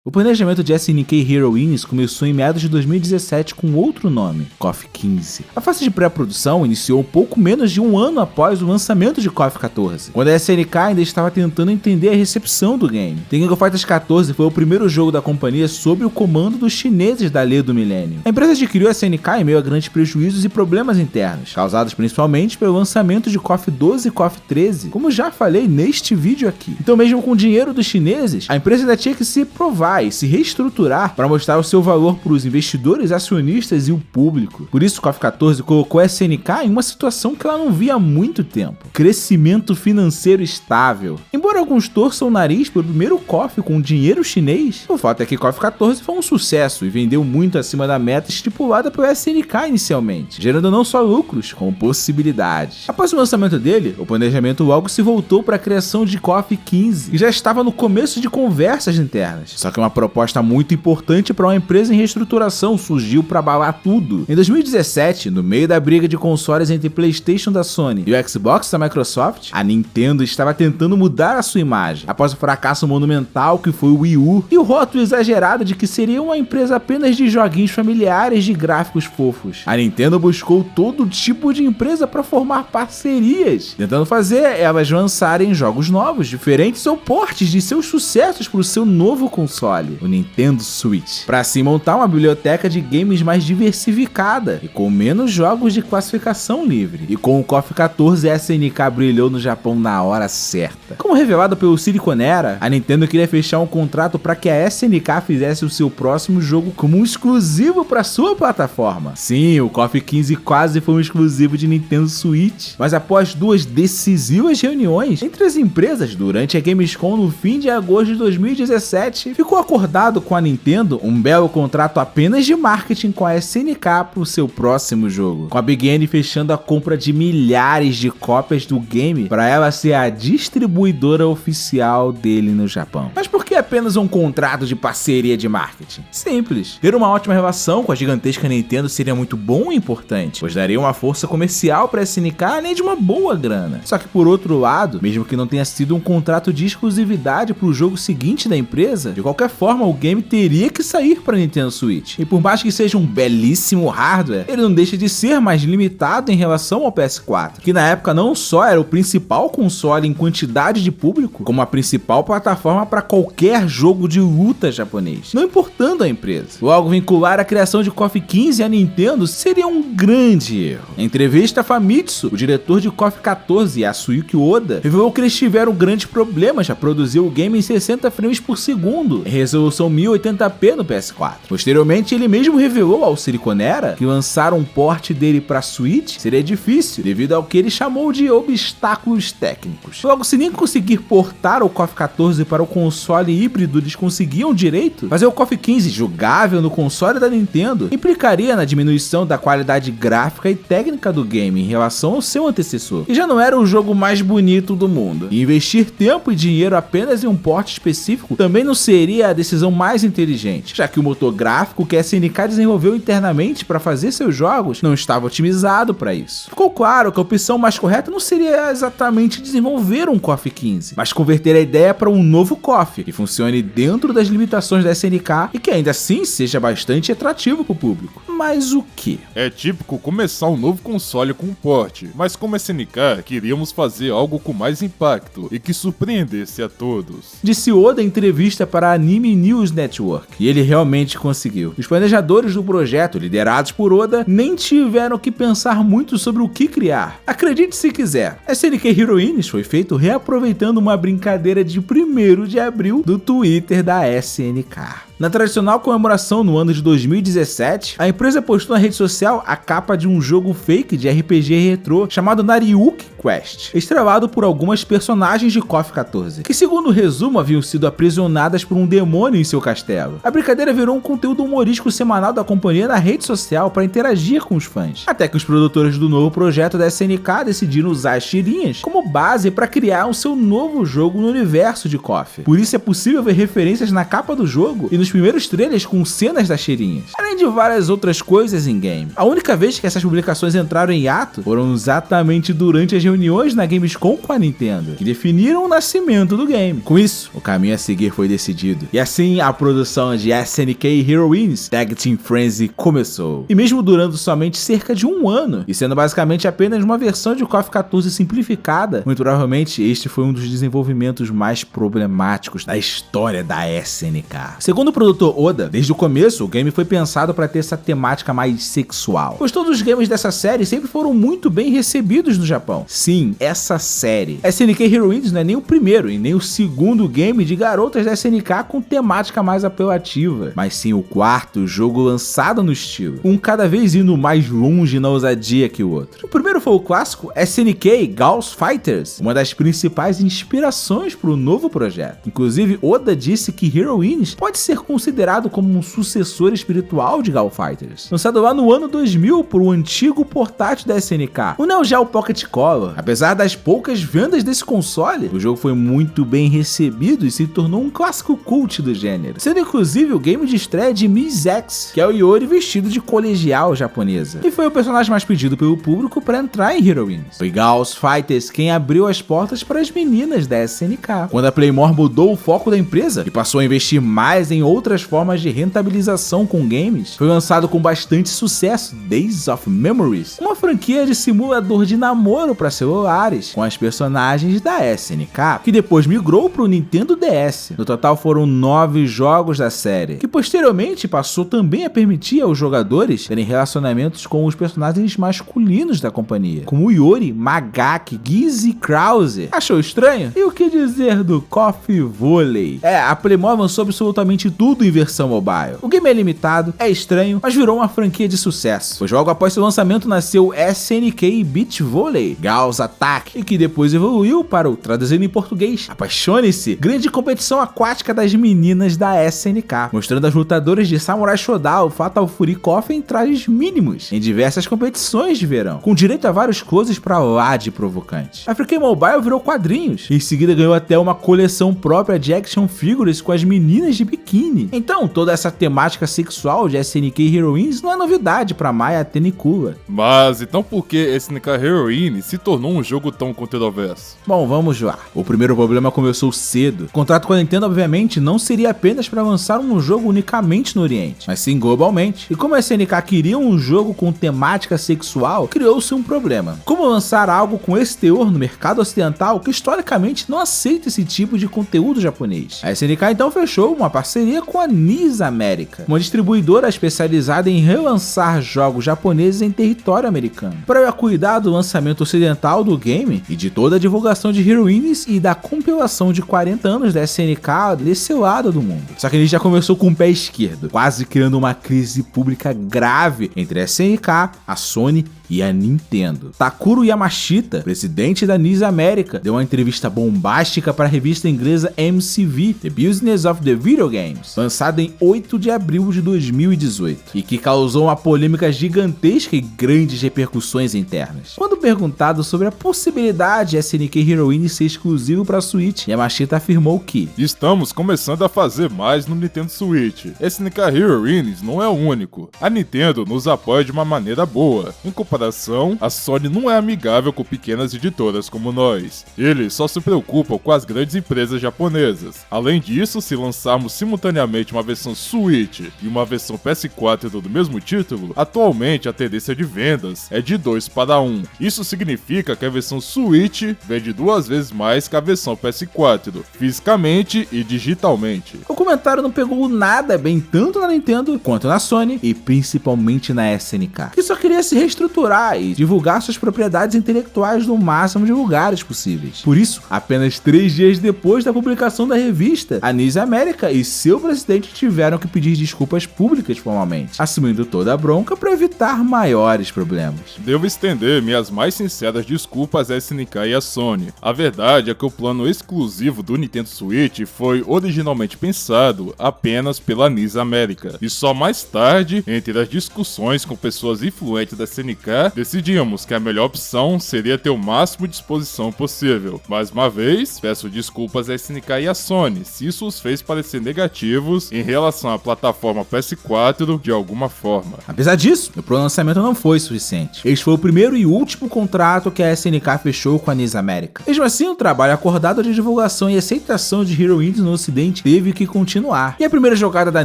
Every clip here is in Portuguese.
O planejamento de SNK Heroines começou em meados de 2017 com outro nome, KOF 15. A fase de pré-produção iniciou pouco menos de um ano após o lançamento de KOF 14, quando a SNK ainda estava tentando entender a recepção do game. The King of Fighters 14 foi o primeiro jogo da companhia sob o comando dos chineses da Lei do Milênio. A empresa adquiriu a SNK em meio a grandes prejuízos e problemas internos, causados principalmente pelo lançamento de KOF 12 e KOF 13, como já falei neste vídeo aqui. Então mesmo com o dinheiro dos chineses, a empresa ainda tinha que se provar e se reestruturar para mostrar o seu valor para os investidores, acionistas e o público. Por isso, o KOF 14 colocou a SNK em uma situação que ela não via há muito tempo: crescimento financeiro estável. Embora alguns torçam o nariz pelo primeiro KOF com dinheiro chinês, o fato é que KOF 14 foi um sucesso e vendeu muito acima da meta estipulada pelo SNK inicialmente, gerando não só lucros, como possibilidades. Após o lançamento dele, o planejamento logo se voltou para a criação de KOF 15, que já estava no começo de conversas internas. Só que uma proposta muito importante para uma empresa em reestruturação surgiu para abalar tudo. Em 2017, no meio da briga de consoles entre PlayStation da Sony e o Xbox da Microsoft, a Nintendo estava tentando mudar a sua imagem, após o fracasso monumental que foi o Wii U e o rótulo exagerado de que seria uma empresa apenas de joguinhos familiares de gráficos fofos. A Nintendo buscou todo tipo de empresa para formar parcerias, tentando fazer elas lançarem jogos novos, diferentes ou portes de seus sucessos para o seu novo console, o Nintendo Switch, para assim montar uma biblioteca de games mais diversificada e com menos jogos de classificação livre. E com o KOF 14, a SNK brilhou no Japão na hora certa. Como revelado pelo Siliconera, a Nintendo queria fechar um contrato para que a SNK fizesse o seu próximo jogo como um exclusivo para sua plataforma. Sim, o KOF 15 quase foi um exclusivo de Nintendo Switch, mas após duas decisivas reuniões entre as empresas durante a Gamescom no fim de agosto de 2017, ficou acordado com a Nintendo um belo contrato apenas de marketing com a SNK para o seu próximo jogo, com a Big N fechando a compra de milhares de cópias do game para ela ser a distribuidora oficial dele no Japão. Mas por que apenas um contrato de parceria de marketing? Simples. Ter uma ótima relação com a gigantesca Nintendo seria muito bom e importante, pois daria uma força comercial para a SNK além de uma boa grana. Só que por outro lado, mesmo que não tenha sido um contrato de exclusividade para o jogo seguinte da empresa, de qualquer forma o game teria que sair para Nintendo Switch. E por mais que seja um belíssimo hardware, ele não deixa de ser mais limitado em relação ao PS4, que na época não só era o principal console em quantidade de público, como a principal plataforma para qualquer jogo de luta japonês, não importando a empresa. Logo, vincular a criação de KOF 15 à Nintendo seria um grande erro. Em entrevista a Famitsu, o diretor de KOF 14, Yasuyuki Oda, revelou que eles tiveram grandes problemas para produzir o game em 60 frames por segundo, em resolução 1080p no PS4. Posteriormente, ele mesmo revelou ao Siliconera que lançar um port dele para Switch seria difícil, devido ao que ele chamou de obstáculos técnicos. Logo, se nem conseguir portar o KOF 14 para o console híbrido eles conseguiam direito, fazer o KOF 15 jogável no console da Nintendo implicaria na diminuição da qualidade gráfica e técnica do game em relação ao seu antecessor, e já não era o jogo mais bonito do mundo. E investir tempo e dinheiro apenas em um port específico também não seria a decisão mais inteligente, já que o motor gráfico que a SNK desenvolveu internamente para fazer seus jogos não estava otimizado para isso. Ficou claro que a opção mais correta não seria exatamente desenvolver um KOF 15, mas converter a ideia para um novo KOF que funcione dentro das limitações da SNK e que ainda assim seja bastante atrativo para o público. Mas o que? É típico começar um novo console com um port, mas como SNK, queríamos fazer algo com mais impacto e que surpreendesse a todos, disse Oda em entrevista para a Anime News Network, e ele realmente conseguiu. Os planejadores do projeto, liderados por Oda, nem tiveram que pensar muito sobre o que criar. Acredite se quiser, SNK Heroines foi feito reaproveitando uma brincadeira de 1º de abril do Twitter da SNK. Na tradicional comemoração no ano de 2017, a empresa postou na rede social a capa de um jogo fake de RPG retrô chamado Nariuki Quest, estrelado por algumas personagens de KOF 14, que segundo o resumo haviam sido aprisionadas por um demônio em seu castelo. A brincadeira virou um conteúdo humorístico semanal da companhia na rede social para interagir com os fãs, até que os produtores do novo projeto da SNK decidiram usar as tirinhas como base para criar o seu novo jogo no universo de KOF. Por isso é possível ver referências na capa do jogo e nos dos primeiros trailers com cenas das cheirinhas, além de várias outras coisas em game. A única vez que essas publicações entraram em hiato foram exatamente durante as reuniões na Gamescom com a Nintendo, que definiram o nascimento do game. Com isso, o caminho a seguir foi decidido, e assim a produção de SNK Heroines Tag Team Frenzy começou. E mesmo durando somente cerca de um ano, e sendo basicamente apenas uma versão de KOF 14 simplificada, muito provavelmente este foi um dos desenvolvimentos mais problemáticos da história da SNK. Segundo o produtor Oda, desde o começo o game foi pensado para ter essa temática mais sexual, pois todos os games dessa série sempre foram muito bem recebidos no Japão. Sim, essa série. SNK Heroines não é nem o primeiro e nem o segundo game de garotas da SNK com temática mais apelativa, mas sim o quarto jogo lançado no estilo, um cada vez indo mais longe na ousadia que o outro. O primeiro foi o clássico SNK Gauss Fighters, uma das principais inspirações para o novo projeto. Inclusive, Oda disse que Heroines pode ser considerado como um sucessor espiritual de Gauss Fighters, lançado lá no ano 2000 por um antigo portátil da SNK, o Neo Geo Pocket Color. Apesar das poucas vendas desse console, o jogo foi muito bem recebido e se tornou um clássico cult do gênero, sendo inclusive o game de estreia de Miss X, que é o Yori vestido de colegial japonesa, e foi o personagem mais pedido pelo público para entrar em Heroines. Foi Gauss Fighters quem abriu as portas para as meninas da SNK. Quando a Playmore mudou o foco da empresa e passou a investir mais em outras formas de rentabilização com games, foi lançado com bastante sucesso Days of Memories, uma franquia de simulador de namoro para celulares com as personagens da SNK, que depois migrou para o Nintendo DS. No total foram 9 jogos da série, que posteriormente passou também a permitir aos jogadores terem relacionamentos com os personagens masculinos da companhia, como Yori, Magaki, Giz e Krause. Achou estranho? E o que dizer do KOF Volley? A Playmore avançou absolutamente tudo em versão mobile. O game é limitado, é estranho, mas virou uma franquia de sucesso, pois logo após seu lançamento nasceu SNK Beach Volley, Gauss Attack, e que depois evoluiu para o, traduzido em português, Apaixone-se, grande competição aquática das meninas da SNK, mostrando as lutadoras de Samurai Shodown, Fatal Fury KOF em trajes mínimos, em diversas competições de verão, com direito a vários closes pra lá de provocante. A Franquia Mobile virou quadrinhos, e em seguida ganhou até uma coleção própria de action figures com as meninas de biquíni. Então, toda essa temática sexual de SNK Heroines não é novidade pra Maya Tenikula. Mas então por que SNK Heroines se tornou um jogo tão controverso? Bom, vamos lá. O primeiro problema começou cedo. O contrato com a Nintendo, obviamente, não seria apenas para lançar um jogo unicamente no Oriente, mas sim globalmente. E como a SNK queria um jogo com temática sexual, criou-se um problema. Como lançar algo com esse teor no mercado ocidental que historicamente não aceita esse tipo de conteúdo japonês? A SNK então fechou uma parceria com a NIS América, uma distribuidora especializada em relançar jogos japoneses em território americano, para cuidar do lançamento ocidental do game e de toda a divulgação de Heroines e da compilação de 40 anos da SNK desse lado do mundo. Só que ele já começou com o pé esquerdo, quase criando uma crise pública grave entre a SNK, a Sony e a Nintendo. Takuro Yamashita, presidente da NIS América, deu uma entrevista bombástica para a revista inglesa MCV, The Business of the Video Games, lançada em 8 de abril de 2018, e que causou uma polêmica gigantesca e grandes repercussões internas. Quando perguntado sobre a possibilidade de SNK Heroines ser exclusivo para Switch, Yamashita afirmou que estamos começando a fazer mais no Nintendo Switch. SNK Heroines não é o único. A Nintendo nos apoia de uma maneira boa. Em comparação, a Sony não é amigável com pequenas editoras como nós. Eles só se preocupam com as grandes empresas japonesas. Além disso, se lançarmos simultaneamente uma versão Switch e uma versão PS4 do mesmo título, atualmente a tendência de vendas é de 2 para 1. Isso significa que a versão Switch vende 2 vezes mais que a versão PS4, fisicamente e digitalmente. O comentário não pegou nada bem tanto na Nintendo quanto na Sony e principalmente na SNK, que só queria se reestruturar e divulgar suas propriedades intelectuais no máximo de lugares possíveis. Por isso, apenas 3 dias depois da publicação da revista, a NIS América e seu presidente tiveram que pedir desculpas públicas formalmente, assumindo toda a bronca para evitar maiores problemas. Devo estender minhas mais sinceras desculpas à SNK e à Sony. A verdade é que o plano exclusivo do Nintendo Switch foi originalmente pensado apenas pela NIS América, e só mais tarde, entre as discussões com pessoas influentes da SNK, decidimos que a melhor opção seria ter o máximo de exposição possível. Mais uma vez, peço desculpas à SNK e à Sony se isso os fez parecer negativos em relação à plataforma PS4 de alguma forma. Apesar disso, o pronunciamento não foi suficiente. Este foi o primeiro e último contrato que a SNK fechou com a NIS América. Mesmo assim, o trabalho acordado de divulgação e aceitação de Hero Indies no ocidente teve que continuar. E a primeira jogada da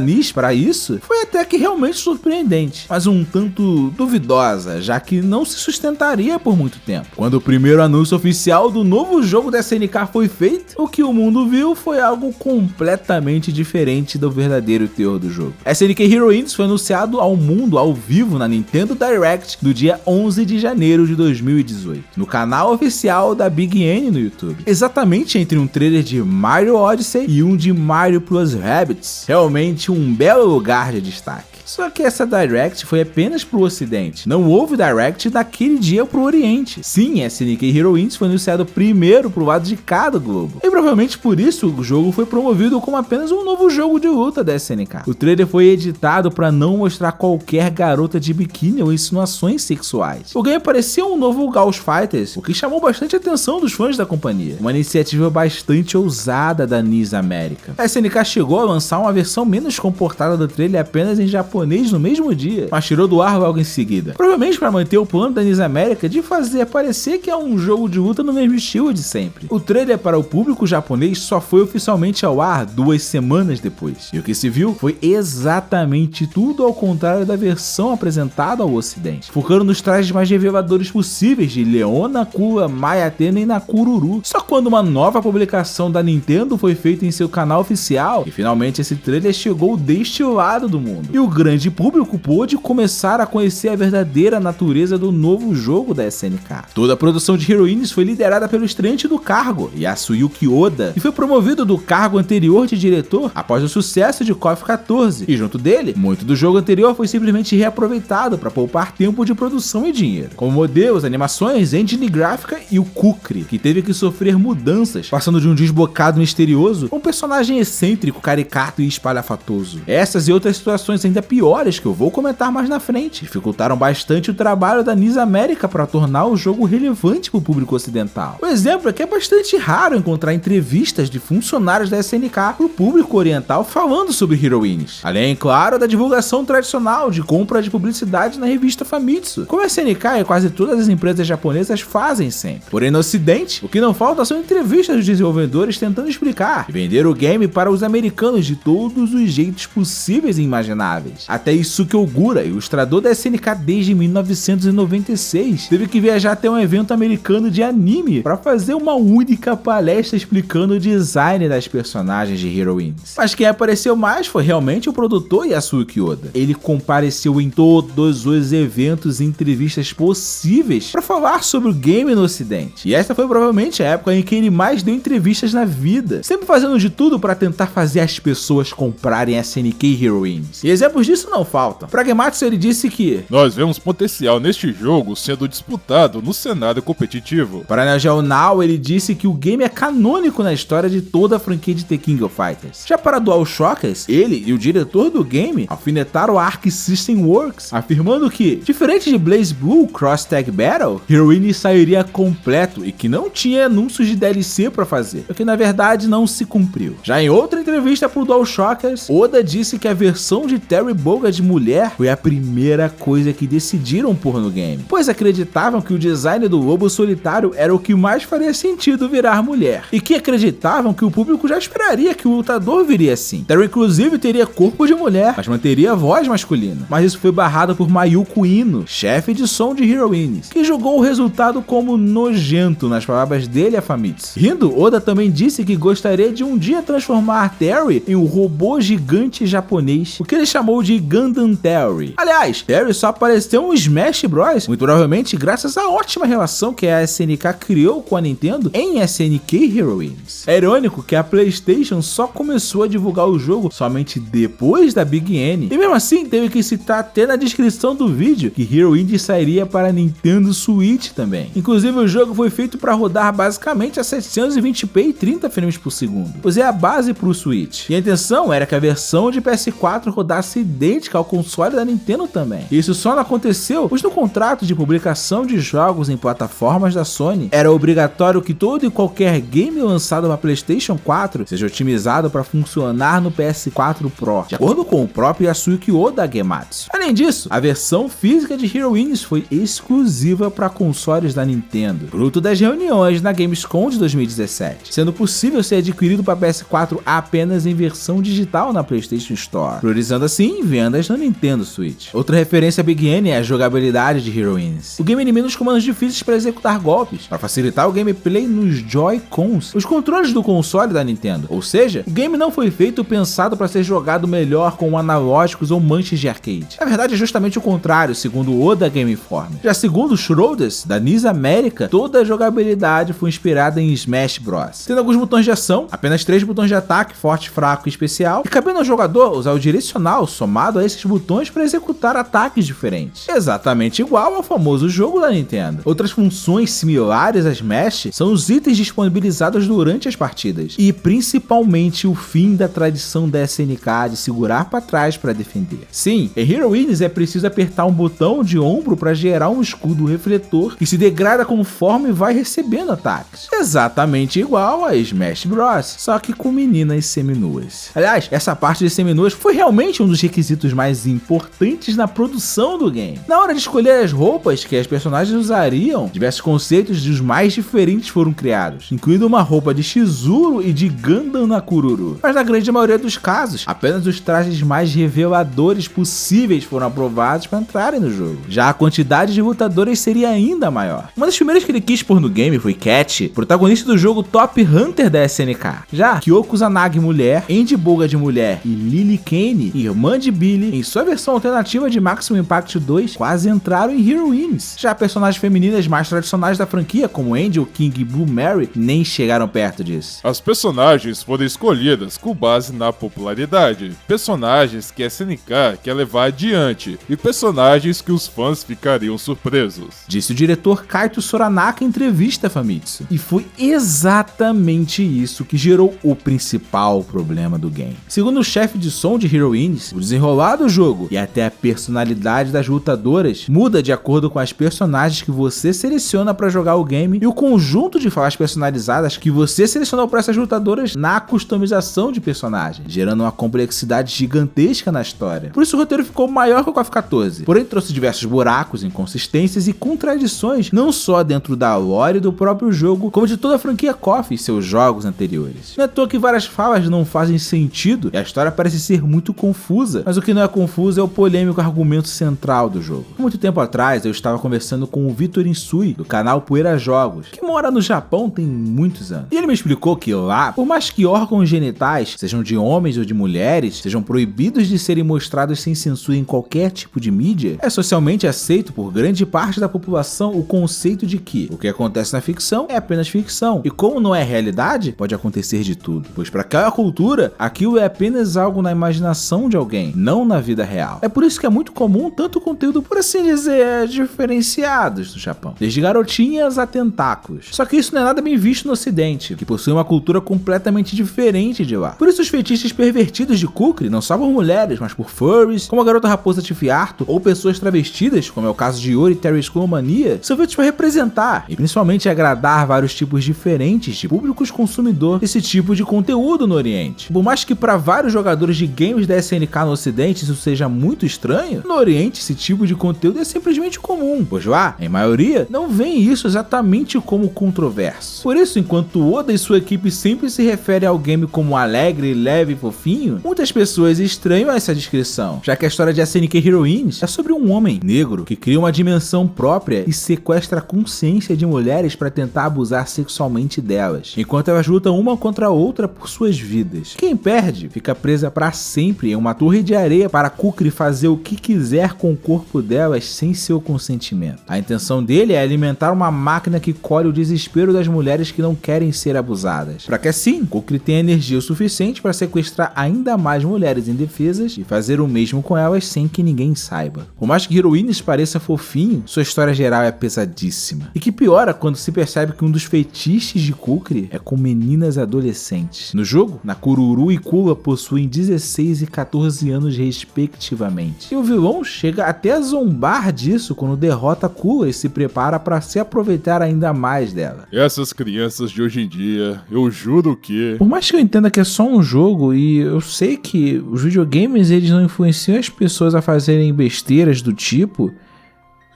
NIS para isso foi até que realmente surpreendente, mas um tanto duvidosa, já que não se sustentaria por muito tempo. Quando o primeiro anúncio oficial do novo jogo da SNK foi feito, o que o mundo viu foi algo completamente diferente do verdadeiro teor do jogo. SNK Hero Indies foi anunciado ao mundo ao vivo na Nintendo Direct do dia 11 de janeiro de 2018, no canal oficial da Big N no YouTube, exatamente entre um trailer de Mario Odyssey e um de Mario Plus Rabbids, realmente um belo lugar de destaque. Só que essa Direct foi apenas pro ocidente, não houve Direct naquele dia pro oriente. Sim, SNK Hero Indies foi anunciado primeiro pro lado de cá do globo, e provavelmente por isso o jogo foi promovido como apenas um novo jogo de luta da SNK. O trailer foi editado para não mostrar qualquer garota de biquíni ou insinuações sexuais. O game parecia um novo Gauss Fighters, o que chamou bastante a atenção dos fãs da companhia, uma iniciativa bastante ousada da NIS América. A SNK chegou a lançar uma versão menos comportada do trailer apenas em japonês no mesmo dia, mas tirou do ar logo em seguida. Provavelmente para manter o plano da NIS América de fazer parecer que é um jogo de luta no mesmo estilo de sempre. O trailer para o público japonês só foi oficialmente ao ar 2 semanas depois, e o que se viu foi exatamente tudo ao contrário da versão apresentada ao ocidente, focando nos trajes mais reveladores possíveis de Leona, Kula, Mai Athena e Nakururu. Só quando uma nova publicação da Nintendo foi feita em seu canal oficial, e finalmente esse trailer chegou deste lado do mundo, e o grande público pôde começar a conhecer a verdadeira natureza do novo jogo da SNK. Toda a produção de Hero Indies foi liderada pelo estreante do cargo, Yasuyuki Oda, e foi promovido do cargo anterior de diretor após o sucesso de KOF 14, e junto dele, muito do jogo anterior foi simplesmente reaproveitado para poupar tempo de produção e dinheiro, como modelos, animações, engine gráfica e o Kukri, que teve que sofrer mudanças, passando de um desbocado misterioso a um personagem excêntrico, caricato e espalhafatoso. Essas e outras situações ainda piores que eu vou comentar mais na frente dificultaram bastante o trabalho da NIS América para tornar o jogo relevante para o público ocidental. O exemplo é que é bastante raro encontrar entrevistas de funcionários da SNK para o público oriental falando sobre Hero Indies, além, claro, da divulgação tradicional de compra de publicidade na revista Famitsu, como a SNK e quase todas as empresas japonesas fazem sempre. Porém, no ocidente, o que não falta são entrevistas dos desenvolvedores tentando explicar e vender o game para os americanos de todos os jeitos possíveis e imagináveis. Até Isuke Ogura, ilustrador da SNK desde 1996, teve que viajar até um evento americano de anime para fazer uma única palestra explicando o design das personagens de Hero Indies. Mas quem apareceu mais foi realmente o produtor Yasuki Oda. Ele compareceu em todos os eventos e entrevistas possíveis para falar sobre o game no ocidente. E esta foi provavelmente a época em que ele mais deu entrevistas na vida, sempre fazendo de tudo para tentar fazer as pessoas comprarem SNK Hero Indies. E exemplos disso não faltam. Pragmatsu, ele disse que nós vemos potencial neste jogo sendo disputado no cenário competitivo. Para Neo Geo Now, ele disse que o game é canônico na história de toda a franquia de The King of Fighters. Já para DualShockers, ele e o diretor do game alfinetaram a Arc System Works, afirmando que, diferente de BlazBlue Cross Tag Battle, Hero Indies sairia completo e que não tinha anúncios de DLC para fazer, o que na verdade não se cumpriu. Já em outra entrevista para o DualShockers, Oda disse que a versão de Terry Bogard de mulher foi a primeira coisa que decidiram pôr no game, pois acreditavam que o design do lobo solitário era o que mais faria sentido virar mulher, e que acreditavam que o público já esperaria que o lutador viria assim. Terry inclusive teria corpo de mulher, mas manteria a voz masculina, mas isso foi barrado por Mayuko Ino, chefe de som de Hero Indies, que julgou o resultado como nojento, nas palavras dele a Famitsu. Rindo, Oda também disse que gostaria de um dia transformar Terry em um robô gigante japonês, o que ele chamou de Gundam Terry. Aliás, Terry só apareceu no Smash Bros, muito provavelmente graças à ótima relação que a SNK criou com a Nintendo em SNK Hero Indies. É irônico que a PlayStation só começou a divulgar o jogo somente depois da Big N, e mesmo assim teve que citar até na descrição do vídeo que Hero Indies sairia para Nintendo Switch também. Inclusive o jogo foi feito para rodar basicamente a 720p e 30 frames por segundo, pois é a base para o Switch, e a intenção era que a versão de PS4 rodasse idêntica ao console da Nintendo também. Isso só não aconteceu pois no contrato de publicação de jogos em plataformas da Sony, era obrigatório que todo e qualquer game lançado para PlayStation 4 seja otimizado para funcionar no PS4 Pro, de acordo com o próprio Yasuki Oda Gematsu. Além disso, a versão física de Heroines foi exclusiva para consoles da Nintendo, fruto das reuniões na Gamescom de 2017, sendo possível ser adquirido para PS4 apenas em versão digital na PlayStation Store, priorizando assim vendas no Nintendo Switch. Outra referência a Big N é a jogabilidade de Heroines. O game elimina os comandos difíceis para executar golpes, para facilitar o gameplay nos Joy-Cons, os controles do console da Nintendo. Ou seja, o game não foi feito pensado para ser jogado melhor com analógicos ou manches de arcade. Na verdade é justamente o contrário, segundo o Oda Game Informer. Já segundo o Schroeders, da NIS América, toda a jogabilidade foi inspirada em Smash Bros, tendo alguns botões de ação, apenas 3 botões de ataque, forte, fraco e especial, e cabendo ao jogador usar o direcional somado a esses botões para executar ataques diferentes, exatamente igual ao famoso jogo da Nintendo. Outras funções similares a Smash são os itens disponibilizados durante as partidas, e principalmente o fim da tradição da SNK de segurar para trás para defender. Sim, em Heroines é preciso apertar um botão de ombro para gerar um escudo refletor que se degrada conforme vai recebendo ataques, exatamente igual a Smash Bros, só que com meninas seminuas. Aliás, essa parte de seminuas foi realmente um dos requisitos mais importantes na produção do game. Na hora de escolher as roupas que as personagens usariam, diversos conceitos dos mais diferentes foram criados, incluindo uma roupa de Chizuru e de Gundam Nakururu. Mas na grande maioria dos casos, apenas os trajes mais reveladores possíveis foram aprovados para entrarem no jogo. Já a quantidade de lutadoras seria ainda maior. Uma das primeiras que ele quis pôr no game foi Cat, protagonista do jogo Top Hunter da SNK. Já Kyoko Kusanagi mulher, Andy Bogard mulher e Lily Kane, irmã de Billy, em sua versão alternativa de Maximum Impact 2, quase entraram em Heroines. Já personagens femininas mais tradicionais da franquia, como Angel, King e Blue Mary, nem chegaram perto disso. As personagens foram escolhidas com base na popularidade, personagens que a SNK quer levar adiante e personagens que os fãs ficariam surpresos, disse o diretor Kaito Soranaka em entrevista a Famitsu. E foi exatamente isso que gerou o principal problema do game. Segundo o chefe de som de Heroines, o desenrolar do jogo e até a personalidade das lutadoras muda de acordo com as personagens que você seleciona para jogar o game e o conjunto de falas personalizadas que você selecionou para essas lutadoras na customização de personagens, gerando uma complexidade gigantesca na história. Por isso o roteiro ficou maior que o KOF 14, porém trouxe diversos buracos, inconsistências e contradições, não só dentro da lore do próprio jogo, como de toda a franquia KOF e seus jogos anteriores. Não é à toa que várias falas não fazem sentido e a história parece ser muito confusa, mas o que não é confuso é o polêmico argumento central do jogo. Muito tempo atrás eu estava conversando com o Vitor Insui, do canal Poeira Jogos, que mora no Japão tem muitos anos, e ele me explicou que lá, por mais que órgãos genitais, sejam de homens ou de mulheres, sejam proibidos de serem mostrados sem censura em qualquer tipo de mídia, é socialmente aceito por grande parte da população o conceito de que o que acontece na ficção é apenas ficção, e como não é realidade, pode acontecer de tudo, pois para aquela cultura, aquilo é apenas algo na imaginação de alguém, não na vida real. É por isso que é muito comum tanto conteúdo, por assim dizer, diferenciados no Japão, desde garotinhas a tentáculos. Só que isso não é nada bem visto no ocidente, que possui uma cultura completamente diferente de lá. Por isso os fetiches pervertidos de Kukri não só por mulheres, mas por furries, como a garota raposa Tifiarto, ou pessoas travestidas, como é o caso de Yori Terry Skolomania, são feitos para representar e principalmente agradar vários tipos diferentes de públicos consumidor desse tipo de conteúdo no Oriente. Por mais que para vários jogadores de games da SNK no Ocidente isso seja muito estranho, no Oriente esse tipo de conteúdo é simplesmente comum, pois lá, em maioria, não veem isso exatamente como controverso. Por isso, enquanto Oda e sua equipe sempre se referem ao game como alegre, leve e fofinho, muitas pessoas estranham essa descrição, já que a história de SNK Heroines é sobre um homem negro que cria uma dimensão própria e sequestra a consciência de mulheres para tentar abusar sexualmente delas, enquanto elas lutam uma contra a outra por suas vidas. Quem perde fica presa para sempre em uma torre de areia para Kukri fazer o que quiser com o corpo delas sem seu consentimento. A intenção dele é alimentar uma máquina que colhe o desespero das mulheres que não querem ser abusadas, para que assim Kukri tenha energia o suficiente para sequestrar ainda mais mulheres indefesas e fazer o mesmo com elas sem que ninguém saiba. Por mais que Heroines pareça fofinho, sua história geral é pesadíssima, e que piora quando se percebe que um dos fetiches de Kukri é com meninas adolescentes. No jogo, Nakururu e Kula possuem 16 e 14 anos anos respectivamente. E o vilão chega até a zombar disso quando derrota Kula e se prepara para se aproveitar ainda mais dela. Essas crianças de hoje em dia, eu juro que... Por mais que eu entenda que é só um jogo, e eu sei que os videogames eles não influenciam as pessoas a fazerem besteiras do tipo...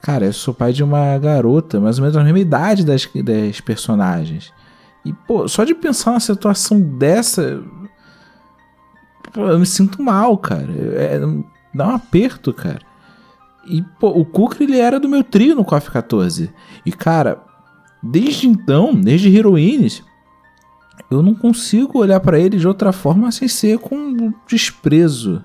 Cara, eu sou pai de uma garota, mais ou menos a mesma idade das personagens. E, pô, só de pensar numa situação dessa... Pô, eu me sinto mal, cara. Dá um aperto, cara. E, pô, o Kukri, ele era do meu trio no KOF 14. E, cara, desde então, desde Heroines, eu não consigo olhar pra ele de outra forma sem ser com desprezo.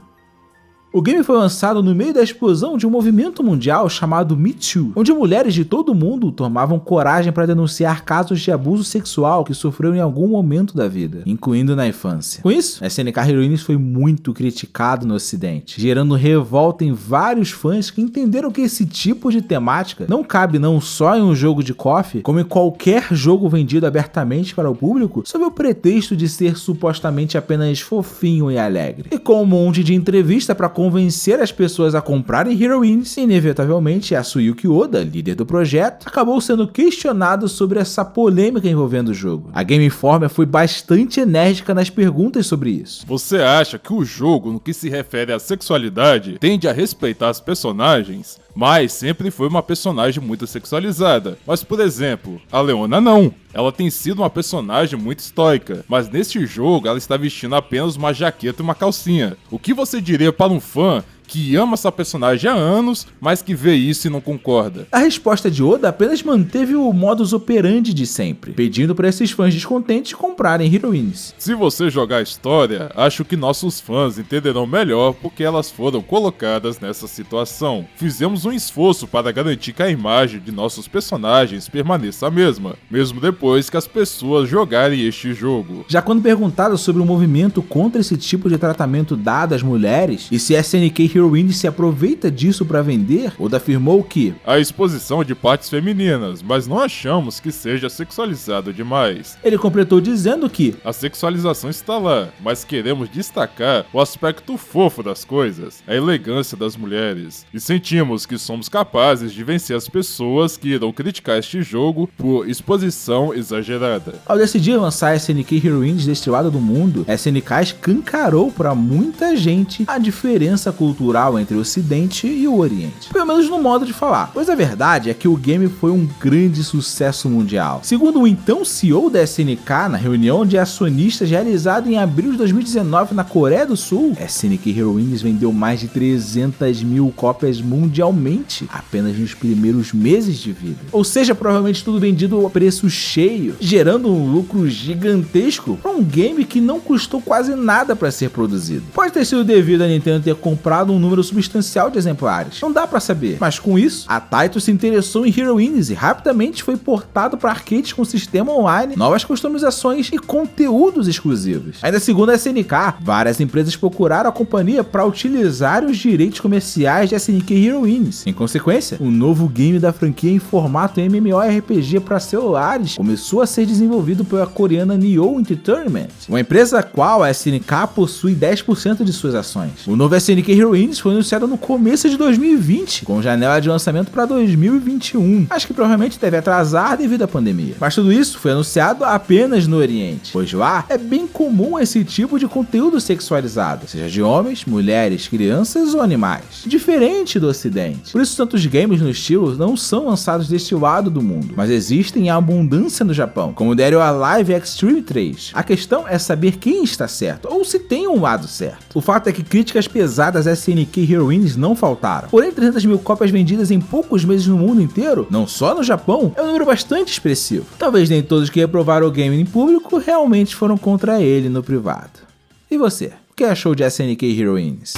O game foi lançado no meio da explosão de um movimento mundial chamado Me Too, onde mulheres de todo o mundo tomavam coragem para denunciar casos de abuso sexual que sofreram em algum momento da vida, incluindo na infância. Com isso, SNK Heroines foi muito criticado no ocidente, gerando revolta em vários fãs que entenderam que esse tipo de temática não cabe não só em um jogo de KOF, como em qualquer jogo vendido abertamente para o público, sob o pretexto de ser supostamente apenas fofinho e alegre. E com um monte de entrevista para convencer as pessoas a comprarem Heroines, inevitavelmente a Suyuki Oda, líder do projeto, acabou sendo questionado sobre essa polêmica envolvendo o jogo. A Game Informer foi bastante enérgica nas perguntas sobre isso. Você acha que o jogo, no que se refere à sexualidade, tende a respeitar as personagens? Mas sempre foi uma personagem muito sexualizada. Mas, por exemplo, a Leona não. Ela tem sido uma personagem muito estoica, mas neste jogo ela está vestindo apenas uma jaqueta e uma calcinha. O que você diria para um fã que ama essa personagem há anos, mas que vê isso e não concorda? A resposta de Oda apenas manteve o modus operandi de sempre, pedindo para esses fãs descontentes comprarem Heroines. Se você jogar a história, acho que nossos fãs entenderão melhor porque elas foram colocadas nessa situação. Fizemos um esforço para garantir que a imagem de nossos personagens permaneça a mesma, mesmo depois que as pessoas jogarem este jogo. Já quando perguntado sobre o movimento contra esse tipo de tratamento dado às mulheres, e se SNK Heroines se aproveita disso para vender, Oda afirmou que a exposição de partes femininas, mas não achamos que seja sexualizado demais. Ele completou dizendo que a sexualização está lá, mas queremos destacar o aspecto fofo das coisas, a elegância das mulheres, e sentimos que somos capazes de vencer as pessoas que irão criticar este jogo por exposição exagerada. Ao decidir lançar SNK Heroines deste lado do mundo, a SNK escancarou para muita gente a diferença cultural entre o Ocidente e o Oriente, pelo menos no modo de falar, pois a verdade é que o game foi um grande sucesso mundial. Segundo o então CEO da SNK, na reunião de acionistas realizada em abril de 2019 na Coreia do Sul, SNK Heroines vendeu mais de 300 mil cópias mundialmente apenas nos primeiros meses de vida. Ou seja, provavelmente tudo vendido a preço cheio, gerando um lucro gigantesco para um game que não custou quase nada para ser produzido. Pode ter sido devido a Nintendo ter comprado um número substancial de exemplares, não dá pra saber, mas com isso, a Taito se interessou em Heroines e rapidamente foi portado para arcades com sistema online, novas customizações e conteúdos exclusivos. Ainda segundo a SNK, várias empresas procuraram a companhia para utilizar os direitos comerciais de SNK Heroines. Em consequência, o novo game da franquia em formato MMORPG para celulares começou a ser desenvolvido pela coreana Neo Entertainment, uma empresa a qual a SNK possui 10% de suas ações. O novo SNK Heroines foi anunciado no começo de 2020, com janela de lançamento para 2021, acho que provavelmente deve atrasar devido à pandemia. Mas tudo isso foi anunciado apenas no Oriente, pois lá é bem comum esse tipo de conteúdo sexualizado, seja de homens, mulheres, crianças ou animais, diferente do Ocidente. Por isso tantos games no estilo não são lançados deste lado do mundo, mas existem em abundância no Japão, como Dead or Alive Extreme 3. A questão é saber quem está certo, ou se tem um lado certo. O fato é que críticas pesadas SNK Heroines não faltaram. Porém, 300 mil cópias vendidas em poucos meses no mundo inteiro, não só no Japão, é um número bastante expressivo. Talvez nem todos que reprovaram o game em público realmente foram contra ele no privado. E você? O que achou de SNK Heroines?